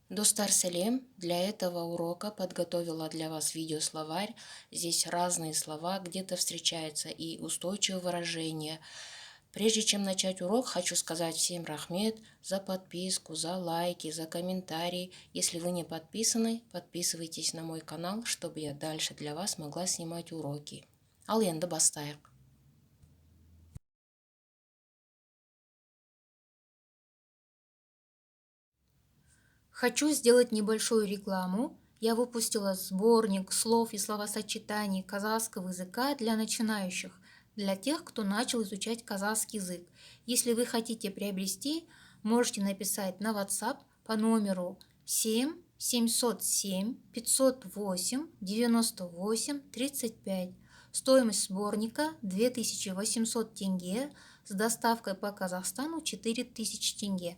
Достар салем, для этого урока подготовила для вас видеословарь. Здесь разные слова где-то встречаются и устойчивые выражения. Прежде чем начать урок, хочу сказать всем рахмет за подписку, за лайки, за комментарии. Если вы не подписаны, подписывайтесь на мой канал, чтобы я дальше для вас могла снимать уроки. Ал енді бастайық. Хочу сделать небольшую рекламу. Я выпустила сборник слов и словосочетаний казахского языка для начинающих, для тех, кто начал изучать казахский язык. Если вы хотите приобрести, можете написать на WhatsApp по номеру 7 707 508 98 35. Стоимость сборника 2800 тенге, с доставкой по Казахстану 4000 тенге.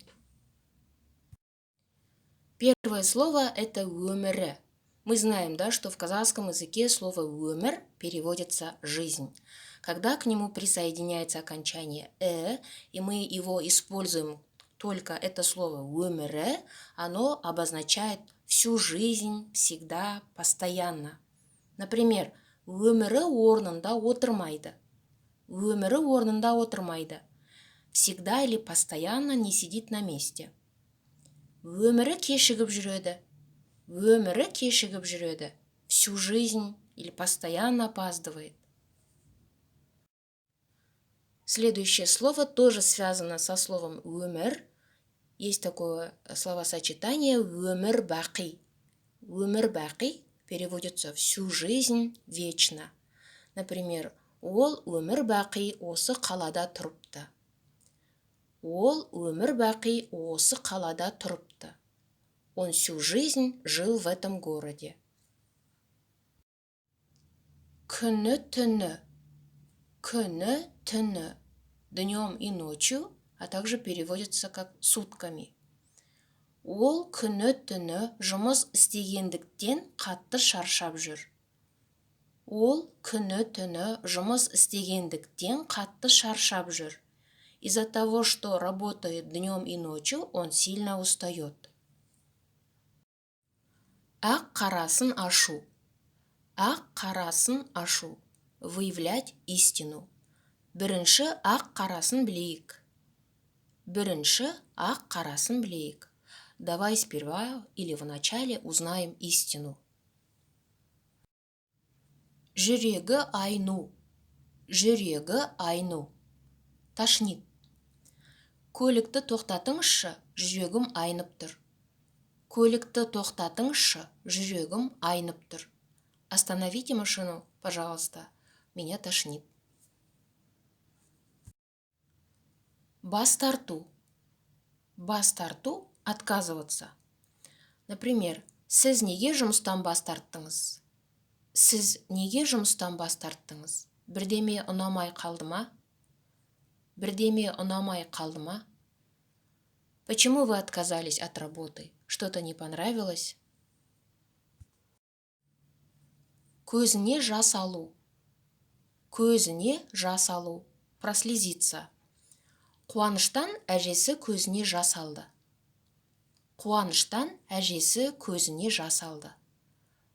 Первое слово – это өмірі. Мы знаем, да, что в казахском языке слово өмір переводится «жизнь». Когда к нему присоединяется окончание и мы его используем только это слово өмірі, оно обозначает всю жизнь, всегда, постоянно. Например, өмірі орнында отырмайды. Өмірі орнында отырмайды. Всегда или постоянно не сидит на месте. Өмірі кешігіп жүреді. Өмірі кешігіп жүреді. Всю жизнь или постоянно опаздывает. Следующее слово тоже связано со словом өмір. Есть такое словосочетание өмір бақи. Өмір бақи переводится всю жизнь, вечно. Например, ол өмір бақи осы қалада тұрыпты. Ол өмір бақи осы қалада тұрыпты. Он всю жизнь жил в этом городе. Күні түні. Күні түні. Днем и ночью, а также переводится как сутками. Ол күні түні жұмыс істегендіктен қатты шаршап жүр. Ол күні түні жұмыс істегендіктен қатты шаршап жүр. Из-за того, что работает днем и ночью, он сильно устает. Ақ қарасын ашу. Ақ қарасын ашу. Выявлять истину. Бірінші ақ қарасын білейік. Бірінші ақ қарасын білейік. Давай сперва или в начале узнаем истину. Жүрегі айну. Жүрегі айну. Тошнит. Көлікті тоқтатыңызшы, жүрегім айнып тұр. Көлікті тоқтатыңызшы, жүрегім айнып тұр. Остановите машину, пожалуйста. Меня тошнит. Бас тарту. Бас тарту – отказываться. Например, сіз неге жұмыстан бас тарттыңыз? Сіз неге жұмыстан бас тарттыңыз? Бірдеме ұнамай қалды ма? Бірдеме ұнамай қалды ма? Почему вы отказались от работы? Что-то не понравилось? Көзіне жас алу. Көзіне жас алу. Прослезиться. Қуаныштан әжесі көзіне жас алды. Қуаныштан әжесі көзіне жас алды.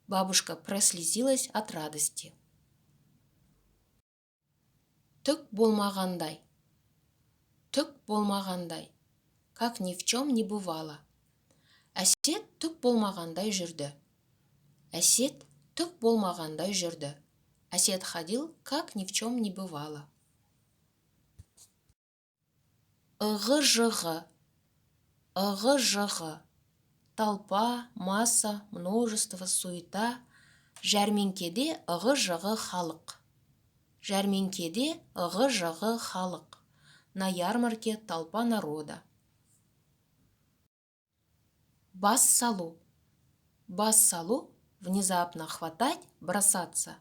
Бабушка прослезилась от радости. Түк болмағандай. Түк болмағандай. Как ни в чем не бывало. Әсет түк болмағандай жүрді. Әсет түк болмағандай жүрді. Әсет ходил, как ни в чем не бывало. Ығы-жығы. Ығы-жығы. Толпа, масса, множество, суета. Жәрмеңкеде ығы-жығы халық. Жәрмеңкеде ығы-жығы халық. На ярмарке толпа народа. Бас салу. Бас салу – внезапно хватать, бросаться.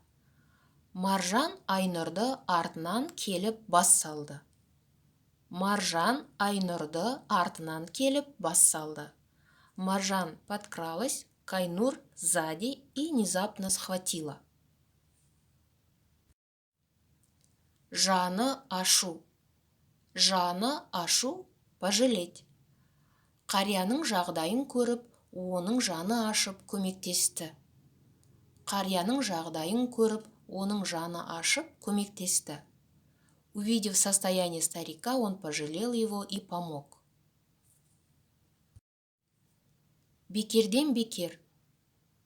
Маржан Айнұрды артынан келіп бас салды. Маржан Айнұрды артынан келіп бас салды. Маржан подкралась к Айнур сзади и внезапно схватила. Жаны ашу. Жаны ашу – пожалеть. Қарияның жағдайын көріп, оның жаны ашып көмектесті. Қарияның жағдайын көріп, оның жаны ашып көмектесті. Увидев состояние старика, он пожалел его и помог. Бекерден бекер.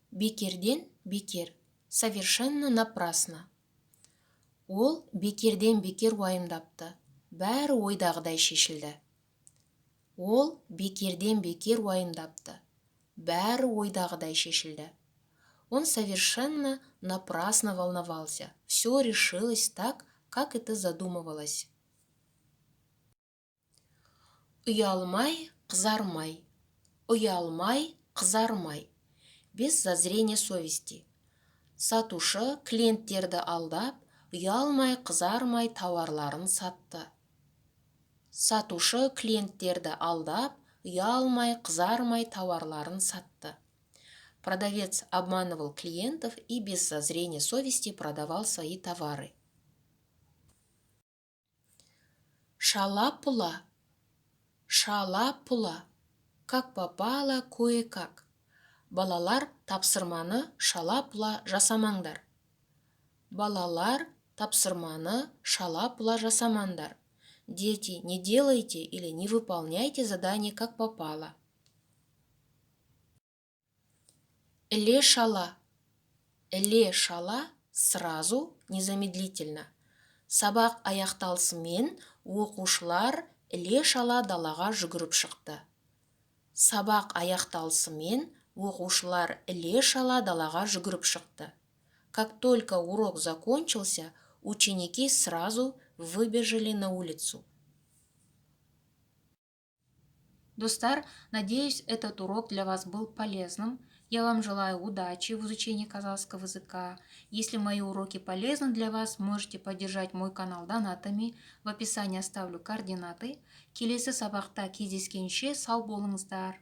Бекерден бекер. Совершенно напрасно. Ол бекерден бекер уайымдапты. Бәрі ойдағыдай шешілді. Ол бекерден бекер уайымдапты. Бәрі ойдағыдай шешілді. Он совершенно напрасно волновался. Все решилось так, как это задумывалось. Ұялмай, қызармай. Ұялмай, қызармай. Без зазрения совести. Сатушы клиенттерді алдап, ұялмай, қызармай тауарларын сатты. Сатушы клиенттерді алдап, ұялмай, қызармай тауарларын сатты. Продавец обманывал клиентов и без зазрения совести продавал свои товары. Шала-пула. Шала-пула. Как попало, кое-как. Балалар, тапсырманы шала-пула жасамаңдар. Балалар, тапсырманы шала-пула жасамаңдар. Дети, не делайте или не выполняйте задание как попало. Іле-шала. Іле-шала сразу, незамедлительно. Сабақ аяқталысымен оқушылар іле-шала далаға жүгіріп шықты. Сабақ аяқталысымен оқушылар іле-шала далаға жүгіріп шықты. Как только урок закончился, ученики сразу выбежали на улицу. Достар, надеюсь, этот урок для вас был полезным. Я вам желаю удачи в изучении казахского языка. Если мои уроки полезны для вас, можете поддержать мой канал донатами. В описании оставлю координаты. Келесі сабақта кездескенше сау болыңыздар.